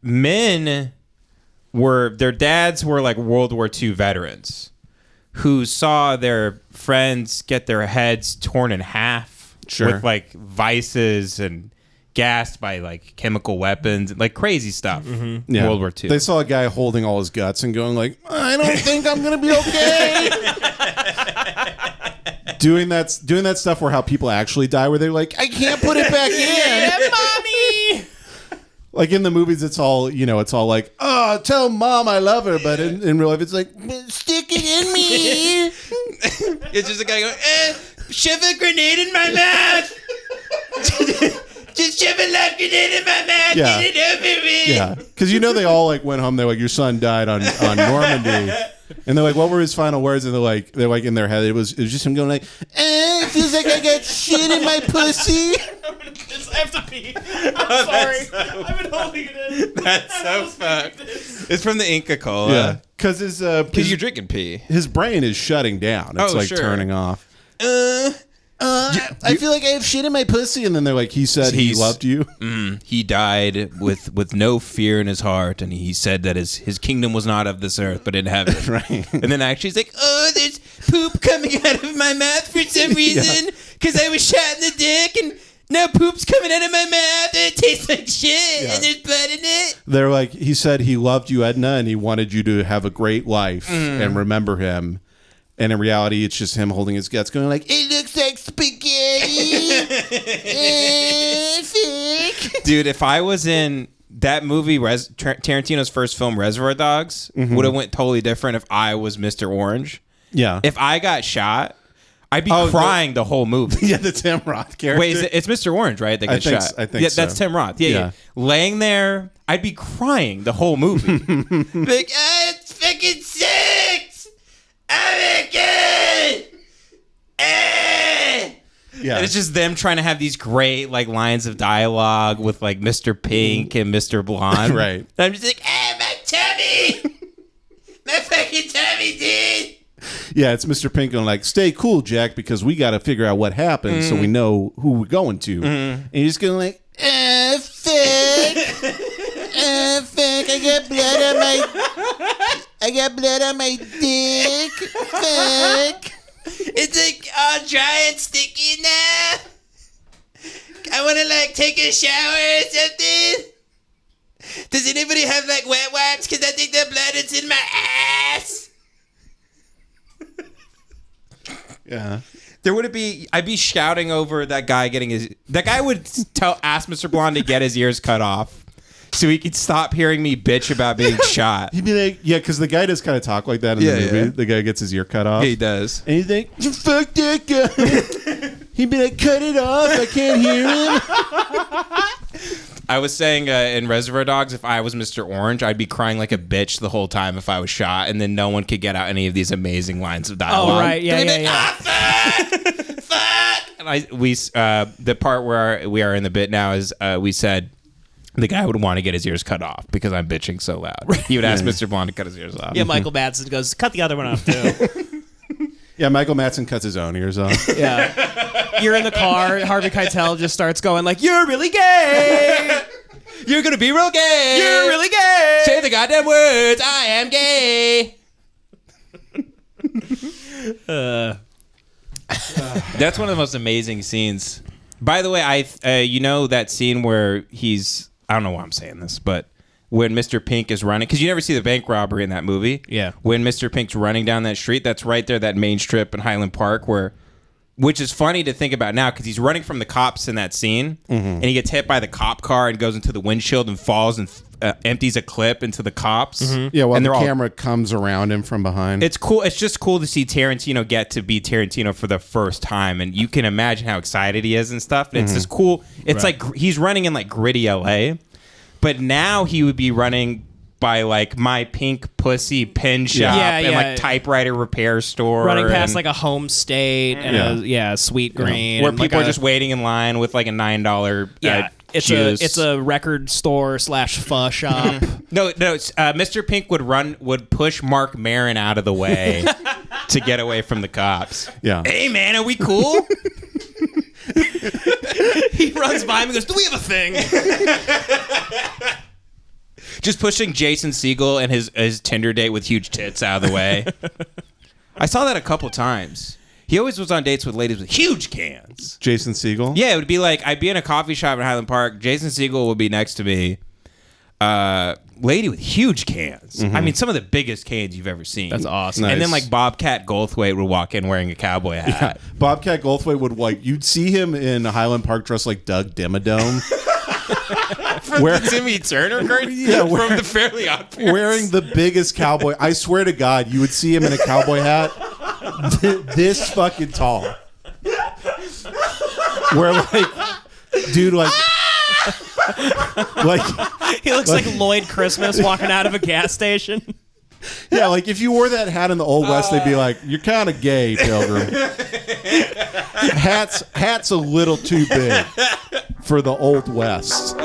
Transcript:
men their dads were like World War II veterans who saw their friends get their heads torn in half with like vices and gassed by like chemical weapons, like crazy stuff. Yeah. World War II. They saw a guy holding all his guts and going like, I don't think I'm gonna be okay. doing that stuff where how people actually die, where they're like, I can't put it back in. Mommy. Like in the movies, it's all like, oh, tell mom I love her, but in real life, it's like, stick it in me. It's just a guy going, shove a grenade in my mouth. Just shove a live grenade in my mouth. Yeah. Get it over me. Yeah, because they all like went home. They're like, your son died on Normandy, and they're like, what were his final words? And they're like in their head, it was just him going like, it feels like I got shit in my pussy. I have to pee. I'm sorry. I've been holding it in. That's so fucked. It's from the Inca Cola. Yeah, because you're drinking pee. His brain is shutting down. It's turning off. I feel like I have shit in my pussy, and then they're like, he said he loved you. He died with no fear in his heart, and he said that his kingdom was not of this earth, but in heaven. Right. And then actually he's like, oh, there's poop coming out of my mouth for some reason, because I was shot in the dick, and now poop's coming out of my mouth, and it tastes like shit, and there's blood in it. They're like, he said he loved you, Edna, and he wanted you to have a great life and remember him. And in reality, it's just him holding his guts going like, it looks like spaghetti. Dude, if I was in that movie, Tarantino's first film, Reservoir Dogs, would have went totally different if I was Mr. Orange. Yeah. If I got shot, I'd be crying the whole movie. Yeah, the Tim Roth character. Wait, it's Mr. Orange, right? That gets shot. I think so. That's Tim Roth. Yeah. Laying there, I'd be crying the whole movie. Like, it's fucking sucks. I'm good. Yeah. And it's just them trying to have these great like lines of dialogue with like Mr. Pink and Mr. Blonde. Right. And I'm just like, my tummy. My fucking tummy, dude. Yeah, it's Mr. Pink going like, stay cool, Jack, because we got to figure out what happened so we know who we're going to. And you're just going like, fuck. Fuck. I got blood on my dick. Fuck. It's like all dry and sticky now. I want to like take a shower or something. Does anybody have like wet wipes? Because I think the blood is in my ass. Yeah. I'd be shouting over that guy that guy would ask Mr. Blonde to get his ears cut off so he could stop hearing me bitch about being shot. He'd be like, yeah, because the guy does kind of talk like that in the movie. Yeah. The guy gets his ear cut off. He does. And he's like, fuck that guy. He'd be like, cut it off. I can't hear him. I was saying in Reservoir Dogs, if I was Mr. Orange, I'd be crying like a bitch the whole time if I was shot, and then no one could get out any of these amazing lines of dialogue. Oh, right. Yeah. Fuck! And the part where we are in the bit now is we said the guy would want to get his ears cut off because I'm bitching so loud. He would ask Mr. Blonde to cut his ears off. Yeah, Michael Madsen goes, cut the other one off, too. Yeah, Michael Madsen cuts his own ears off. Yeah. You're in the car, Harvey Keitel just starts going like, you're really gay! You're gonna be real gay! You're really gay! Say the goddamn words, I am gay! That's one of the most amazing scenes. By the way, you know that scene where I don't know why I'm saying this, but when Mr. Pink is running, because you never see the bank robbery in that movie. Yeah. When Mr. Pink's running down that street, that's right there, that main strip in Highland Park, which is funny to think about now because he's running from the cops in that scene, and he gets hit by the cop car and goes into the windshield and falls and empties a clip into the cops. Yeah, while the camera comes around him from behind. It's cool. It's just cool to see Tarantino get to be Tarantino for the first time, and you can imagine how excited he is and stuff. And it's just cool. It's like he's running in like gritty LA. But now he would be running by like My Pink Pussy pen shop and like typewriter repair store. Running past like a Home State and a Sweet Green. Where people are just waiting in line with like a $9 juice. It's a record store / pho shop. No, Mr. Pink would push Mark Maron out of the way to get away from the cops. Yeah. Hey man, are we cool? He runs by him and goes, do we have a thing? Just pushing Jason Segel and his Tinder date with huge tits out of the way. I saw that a couple times. He always was on dates with ladies with huge cans. Jason Segel? Yeah, it would be like I'd be in a coffee shop in Highland Park. Jason Segel would be next to me. Lady with huge cans. I mean, some of the biggest cans you've ever seen. That's awesome. Nice. And then like Bobcat Goldthwait would walk in wearing a cowboy hat. Bobcat Goldthwait would like you'd see him in Highland Park dressed like Doug Dimmadome. From the Timmy Turner cartoon? Yeah, from the Fairly Odd Parents. Wearing the biggest cowboy. I swear to God, you would see him in a cowboy hat this fucking tall. Where like, dude, like He looks like Lloyd Christmas walking out of a gas station. yeah, like if you wore that hat in the Old West, they'd be like, "You're kind of gay, Pilgrim." Hat's a little too big for the Old West.